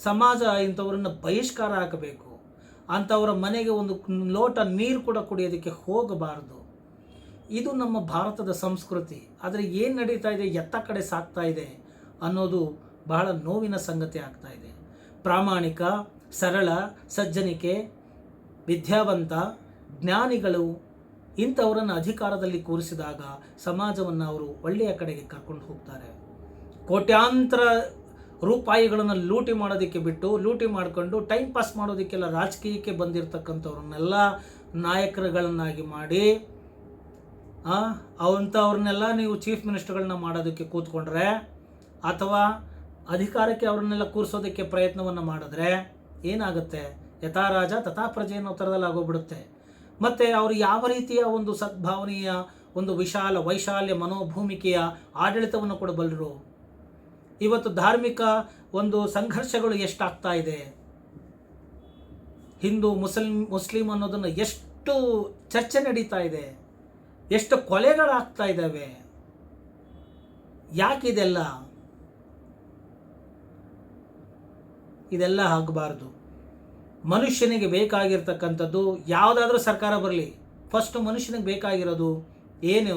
S1: ಸಮಾಜ ಇಂಥವ್ರನ್ನ ಬಹಿಷ್ಕಾರ ಹಾಕಬೇಕು. ಅಂಥವರ ಮನೆಗೆ ಒಂದು ಲೋಟ ನೀರು ಕೂಡ ಕುಡಿಯೋದಕ್ಕೆ ಹೋಗಬಾರದು. ಇದು ನಮ್ಮ ಭಾರತದ ಸಂಸ್ಕೃತಿ. ಆದರೆ ಏನು ನಡೀತಾ ಇದೆ, ಎತ್ತ ಕಡೆ ಸಾಗ್ತಾ ಇದೆ ಅನ್ನೋದು ಬಹಳ ನೋವಿನ ಸಂಗತಿ ಆಗ್ತಾ ಇದೆ. ಪ್ರಾಮಾಣಿಕ, ಸರಳ, ಸಜ್ಜನಿಕೆ, ವಿದ್ಯಾವಂತ, ಜ್ಞಾನಿಗಳು ಇಂಥವರನ್ನು ಅಧಿಕಾರದಲ್ಲಿ ಕೂರಿಸಿದಾಗ ಸಮಾಜವನ್ನು ಅವರು ಒಳ್ಳೆಯ ಕಡೆಗೆ ಕರ್ಕೊಂಡು ಹೋಗ್ತಾರೆ. ಕೋಟ್ಯಾಂತರ ರೂಪಾಯಿಗಳನ್ನು ಲೂಟಿ ಮಾಡೋದಕ್ಕೆ ಬಿಟ್ಟು, ಲೂಟಿ ಮಾಡಿಕೊಂಡು ಟೈಮ್ ಪಾಸ್ ಮಾಡೋದಕ್ಕೆಲ್ಲ ರಾಜಕೀಯಕ್ಕೆ ಬಂದಿರತಕ್ಕಂಥವ್ರನ್ನೆಲ್ಲ ನಾಯಕರುಗಳನ್ನಾಗಿ ಮಾಡಿ ಅಂಥವ್ರನ್ನೆಲ್ಲ ನೀವು ಚೀಫ್ ಮಿನಿಸ್ಟರ್ಗಳನ್ನ ಮಾಡೋದಕ್ಕೆ ಕೂತ್ಕೊಂಡ್ರೆ ಅಥವಾ ಅಧಿಕಾರಕ್ಕೆ ಅವ್ರನ್ನೆಲ್ಲ ಕೂರಿಸೋದಕ್ಕೆ ಪ್ರಯತ್ನವನ್ನು ಮಾಡಿದ್ರೆ ಏನಾಗುತ್ತೆ? ಯಥಾ ರಾಜ ತಥಾ ಪ್ರಜೆ ಅನ್ನೋ ಥರದಲ್ಲಿ ಆಗೋಗ್ಬಿಡುತ್ತೆ. ಮತ್ತು ಅವರು ಯಾವ ರೀತಿಯ ಒಂದು ಸದ್ಭಾವನೆಯ ಒಂದು ವೈಶಾಲ್ಯ ಮನೋಭೂಮಿಕೆಯ ಆಡಳಿತವನ್ನು ಕೊಡಬಲ್ಲರು? ಇವತ್ತು ಧಾರ್ಮಿಕ ಒಂದು ಸಂಘರ್ಷಗಳು ಎಷ್ಟಾಗ್ತಾ ಇದೆ, ಹಿಂದೂ ಮುಸ್ಲಿಂ ಅನ್ನೋದನ್ನು ಎಷ್ಟು ಚರ್ಚೆ ನಡೀತಾ ಇದೆ, ಎಷ್ಟು ಕೊಲೆಗಳಾಗ್ತಾ ಇದ್ದಾವೆ. ಯಾಕಿದೆಲ್ಲ? ಇದೆಲ್ಲ ಆಗಬಾರ್ದು. ಮನುಷ್ಯನಿಗೆ ಬೇಕಾಗಿರ್ತಕ್ಕಂಥದ್ದು ಯಾವುದಾದ್ರೂ ಸರ್ಕಾರ ಬರಲಿ, ಫಸ್ಟ್ ಮನುಷ್ಯನಿಗೆ ಬೇಕಾಗಿರೋದು ಏನು?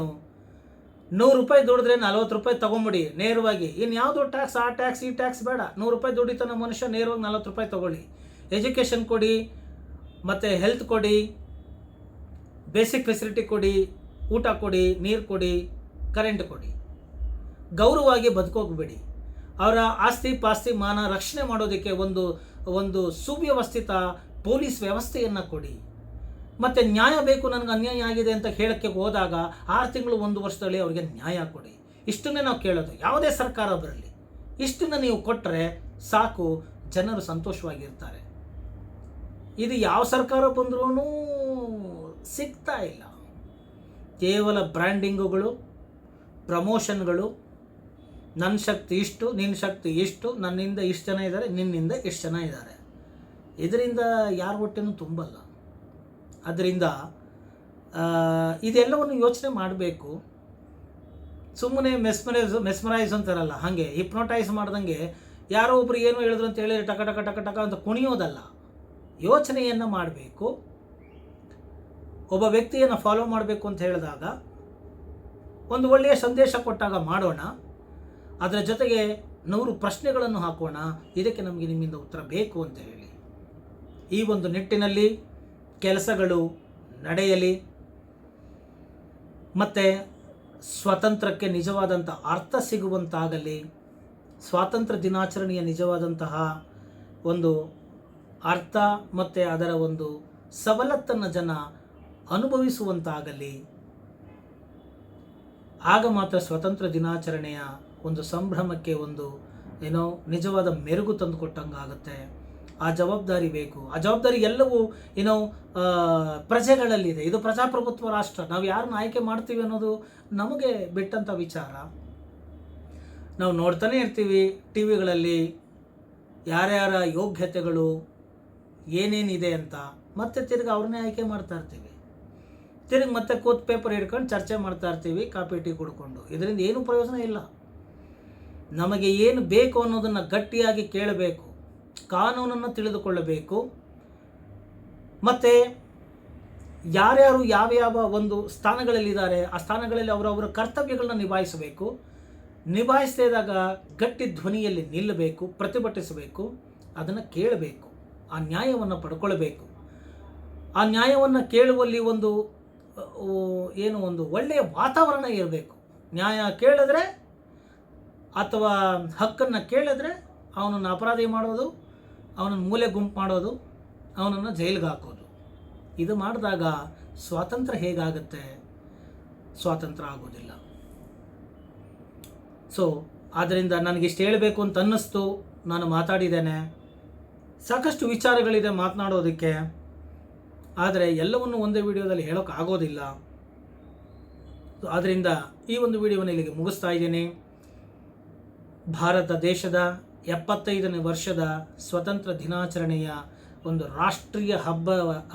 S1: 100 ರೂಪಾಯಿ ದುಡಿದ್ರೆ 40 ರೂಪಾಯಿ ತೊಗೊಂಬಿಡಿ ನೇರವಾಗಿ. ಇನ್ನು ಯಾವುದೋ ಟ್ಯಾಕ್ಸ್, ಆ ಟ್ಯಾಕ್ಸ್, ಈ ಟ್ಯಾಕ್ಸ್ ಬೇಡ. 100 ರೂಪಾಯಿ ದುಡಿತಾನ ಮನುಷ್ಯ, ನೇರವಾಗಿ 40 ರೂಪಾಯಿ ತೊಗೊಳ್ಳಿ. ಎಜುಕೇಷನ್ ಕೊಡಿ, ಮತ್ತು ಹೆಲ್ತ್ ಕೊಡಿ, ಬೇಸಿಕ್ ಫೆಸಿಲಿಟಿ ಕೊಡಿ, ಊಟ ಕೊಡಿ, ನೀರು ಕೊಡಿ, ಕರೆಂಟ್ ಕೊಡಿ. ಗೌರವವಾಗಿ ಬದುಕೋಗ್ಬೇಡಿ. ಅವರ ಆಸ್ತಿ ಪಾಸ್ತಿ ಮಾನ ರಕ್ಷಣೆ ಮಾಡೋದಕ್ಕೆ ಒಂದು ಸುವ್ಯವಸ್ಥಿತ ಪೊಲೀಸ್ ವ್ಯವಸ್ಥೆಯನ್ನು ಕೊಡಿ. ಮತ್ತು ನ್ಯಾಯ ಬೇಕು, ನನಗೆ ಅನ್ಯಾಯ ಆಗಿದೆ ಅಂತ ಹೇಳೋಕ್ಕೆ ಹೋದಾಗ 6 ತಿಂಗಳು 1 ವರ್ಷದಲ್ಲಿ ಅವರಿಗೆ ನ್ಯಾಯ ಕೊಡಿ. ಇಷ್ಟನ್ನೇ ನಾವು ಕೇಳೋದು. ಯಾವುದೇ ಸರ್ಕಾರ ಬರಲಿ, ಇಷ್ಟನ್ನು ನೀವು ಕೊಟ್ಟರೆ ಸಾಕು, ಜನರು ಸಂತೋಷವಾಗಿರ್ತಾರೆ. ಇದು ಯಾವ ಸರ್ಕಾರ ಬಂದ್ರೂ ಸಿಗ್ತಾ ಇಲ್ಲ. ಕೇವಲ ಬ್ರ್ಯಾಂಡಿಂಗುಗಳು, ಪ್ರಮೋಷನ್ಗಳು, ನನ್ನ ಶಕ್ತಿ ಇಷ್ಟು, ನಿನ್ನ ಶಕ್ತಿ ಇಷ್ಟು, ನನ್ನಿಂದ ಇಷ್ಟು ಜನ ಇದ್ದಾರೆ, ನಿನ್ನಿಂದ ಇಷ್ಟು ಜನ ಇದ್ದಾರೆ. ಇದರಿಂದ ಯಾರ ಹೊಟ್ಟೆನೂ ತುಂಬಲ್ಲ. ಅದರಿಂದ ಇದೆಲ್ಲವನ್ನು ಯೋಚನೆ ಮಾಡಬೇಕು. ಸುಮ್ಮನೆ ಮೆಸ್ಮರೈಸ್ ಅಂತಾರಲ್ಲ, ಹಾಗೆ ಹಿಪ್ನೋಟೈಸ್ ಮಾಡ್ದಂಗೆ ಯಾರೋ ಒಬ್ರು ಏನು ಹೇಳಿದ್ರು ಅಂತ ಹೇಳಿ ಟಕ ಟಕ ಟಕ ಟಕ ಅಂತ ಕುಣಿಯೋದಲ್ಲ. ಯೋಚನೆಯನ್ನು ಮಾಡಬೇಕು. ಒಬ್ಬ ವ್ಯಕ್ತಿಯನ್ನು ಫಾಲೋ ಮಾಡಬೇಕು ಅಂತ ಹೇಳಿದಾಗ ಒಂದು ಒಳ್ಳೆಯ ಸಂದೇಶ ಕೊಟ್ಟಾಗ ಮಾಡೋಣ. ಅದರ ಜೊತೆಗೆ 100 ಪ್ರಶ್ನೆಗಳನ್ನು ಹಾಕೋಣ, ಇದಕ್ಕೆ ನಮಗೆ ನಿಮ್ಮಿಂದ ಉತ್ತರ ಬೇಕು ಅಂತ ಹೇಳಿ. ಈ ಒಂದು ನಿಟ್ಟಿನಲ್ಲಿ ಕೆಲಸಗಳು ನಡೆಯಲಿ. ಮತ್ತು ಸ್ವಾತಂತ್ರ್ಯಕ್ಕೆ ನಿಜವಾದಂಥ ಅರ್ಥ ಸಿಗುವಂತಾಗಲಿ. ಸ್ವಾತಂತ್ರ್ಯ ದಿನಾಚರಣೆಯ ನಿಜವಾದಂತಹ ಒಂದು ಅರ್ಥ ಮತ್ತು ಅದರ ಒಂದು ಸವಲತ್ತನ್ನು ಜನ ಅನುಭವಿಸುವಂತಾಗಲಿ. ಆಗ ಮಾತ್ರ ಸ್ವಾತಂತ್ರ್ಯ ದಿನಾಚರಣೆಯ ಒಂದು ಸಂಭ್ರಮಕ್ಕೆ ಒಂದು ನಿಜವಾದ ಮೆರುಗು ತಂದು ಕೊಟ್ಟಂಗಾಗುತ್ತೆ. ಆ ಜವಾಬ್ದಾರಿ ಬೇಕು. ಆ ಜವಾಬ್ದಾರಿ ಎಲ್ಲವೂ ಪ್ರಜೆಗಳಲ್ಲಿದೆ. ಇದು ಪ್ರಜಾಪ್ರಭುತ್ವ ರಾಷ್ಟ್ರ. ನಾವು ಯಾರನ್ನ ಆಯ್ಕೆ ಮಾಡ್ತೀವಿ ಅನ್ನೋದು ನಮಗೆ ಬಿಟ್ಟಂಥ ವಿಚಾರ. ನಾವು ನೋಡ್ತಾನೆ ಇರ್ತೀವಿ ಟಿ ವಿಗಳಲ್ಲಿ ಯಾರ್ಯಾರ ಯೋಗ್ಯತೆಗಳು ಏನೇನಿದೆ ಅಂತ. ಮತ್ತೆ ತಿರ್ಗಿ ಅವ್ರನ್ನೇ ಆಯ್ಕೆ ಮಾಡ್ತಾ ಇರ್ತೀವಿ. ತಿರ್ಗಿ ಮತ್ತೆ ಕೂತ್ ಪೇಪರ್ ಹಿಡ್ಕೊಂಡು ಚರ್ಚೆ ಮಾಡ್ತಾ ಇರ್ತೀವಿ, ಕಾಫಿ ಟೀ ಕುಡ್ಕೊಂಡು. ಇದರಿಂದ ಏನೂ ಪ್ರಯೋಜನ ಇಲ್ಲ. ನಮಗೆ ಏನು ಬೇಕು ಅನ್ನೋದನ್ನು ಗಟ್ಟಿಯಾಗಿ ಕೇಳಬೇಕು, ಕಾನೂನನ್ನು ತಿಳಿದುಕೊಳ್ಳಬೇಕು. ಮತ್ತು ಯಾರ್ಯಾರು ಯಾವ್ಯಾವ ಒಂದು ಸ್ಥಾನಗಳಲ್ಲಿದ್ದಾರೆ ಆ ಸ್ಥಾನಗಳಲ್ಲಿ ಅವರವರ ಕರ್ತವ್ಯಗಳನ್ನ ನಿಭಾಯಿಸಬೇಕು. ನಿಭಾಯಿಸಿದಾಗ ಗಟ್ಟಿ ಧ್ವನಿಯಲ್ಲಿ ನಿಲ್ಲಬೇಕು, ಪ್ರತಿಭಟಿಸಬೇಕು, ಅದನ್ನು ಕೇಳಬೇಕು, ಆ ನ್ಯಾಯವನ್ನು ಪಡ್ಕೊಳ್ಬೇಕು. ಆ ನ್ಯಾಯವನ್ನು ಕೇಳುವಲ್ಲಿ ಒಂದು ಒಳ್ಳೆಯ ವಾತಾವರಣ ಇರಬೇಕು. ನ್ಯಾಯ ಕೇಳಿದ್ರೆ ಅಥವಾ ಹಕ್ಕನ್ನು ಕೇಳಿದ್ರೆ ಅವನನ್ನು ಅಪರಾಧಿ ಮಾಡೋದು, ಅವನನ್ನು ಮೂಲೆ ಗುಂಪು ಮಾಡೋದು, ಅವನನ್ನು ಜೈಲಿಗೆ ಹಾಕೋದು. ಇದು ಮಾಡಿದಾಗ ಸ್ವಾತಂತ್ರ್ಯ ಹೇಗಾಗುತ್ತೆ? ಸ್ವಾತಂತ್ರ್ಯ ಆಗೋದಿಲ್ಲ. ಸೊ ಆದ್ದರಿಂದ ನನಗಿಷ್ಟು ಹೇಳಬೇಕು ಅಂತ ಅನ್ನಿಸ್ತು. ನಾನು ಮಾತಾಡಿದ್ದೇನೆ. ಸಾಕಷ್ಟು ವಿಚಾರಗಳಿದೆ ಮಾತನಾಡೋದಕ್ಕೆ, ಆದರೆ ಎಲ್ಲವನ್ನು ಒಂದೇ ವಿಡಿಯೋದಲ್ಲಿ ಹೇಳೋಕ್ಕಾಗೋದಿಲ್ಲ. ಆದ್ದರಿಂದ ಈ ಒಂದು ವಿಡಿಯೋವನ್ನು ಇಲ್ಲಿಗೆ ಮುಗಿಸ್ತಾ ಇದ್ದೀನಿ. ಭಾರತ ದೇಶದ 75ನೇ ವರ್ಷದ ಸ್ವತಂತ್ರ ದಿನಾಚರಣೆಯ ಒಂದು ರಾಷ್ಟ್ರೀಯ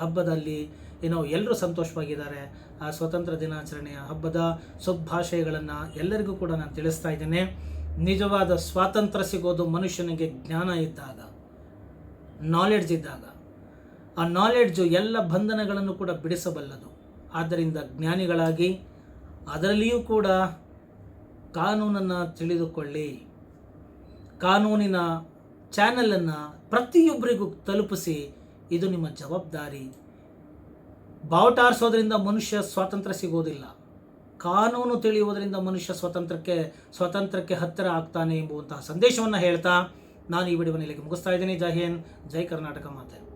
S1: ಹಬ್ಬದಲ್ಲಿ ಎಲ್ಲರೂ ಸಂತೋಷವಾಗಿದ್ದಾರೆ. ಆ ಸ್ವತಂತ್ರ ದಿನಾಚರಣೆಯ ಹಬ್ಬದ ಶುಭಾಶಯಗಳನ್ನು ಎಲ್ಲರಿಗೂ ಕೂಡ ನಾನು ತಿಳಿಸ್ತಾ ಇದ್ದೇನೆ. ನಿಜವಾದ ಸ್ವಾತಂತ್ರ್ಯ ಸಿಗೋದು ಮನುಷ್ಯನಿಗೆ ಜ್ಞಾನ ಇದ್ದಾಗ, ನಾಲೆಡ್ಜ್ ಇದ್ದಾಗ. ಆ ನಾಲೆಡ್ಜು ಎಲ್ಲ ಬಂಧನಗಳನ್ನು ಕೂಡ ಬಿಡಿಸಬಲ್ಲದು. ಆದ್ದರಿಂದ ಜ್ಞಾನಿಗಳಾಗಿ ಅದರಲ್ಲಿಯೂ ಕೂಡ ಕಾನೂನನ್ನು ತಿಳಿದುಕೊಳ್ಳಿ. ಕಾನೂನಿನ ಚಾನಲನ್ನು ಪ್ರತಿಯೊಬ್ಬರಿಗೂ ತಲುಪಿಸಿ. ಇದು ನಿಮ್ಮ ಜವಾಬ್ದಾರಿ. ಬಾವುಟ ಆರಿಸೋದ್ರಿಂದ ಮನುಷ್ಯ ಸ್ವಾತಂತ್ರ್ಯ ಸಿಗೋದಿಲ್ಲ. ಕಾನೂನು ತಿಳಿಯುವುದರಿಂದ ಮನುಷ್ಯ ಸ್ವಾತಂತ್ರ್ಯಕ್ಕೆ ಹತ್ತಿರ ಆಗ್ತಾನೆ ಎಂಬುವಂತಹ ಸಂದೇಶವನ್ನು ಹೇಳ್ತಾ ನಾನು ಈ ವಿಡಿಯೋವನ್ನು ಇಲ್ಲಿಗೆ ಮುಗಿಸ್ತಾ ಇದ್ದೀನಿ. ಜೈ ಹಿಂದ್, ಜೈ ಕರ್ನಾಟಕ ಮಾತೆ.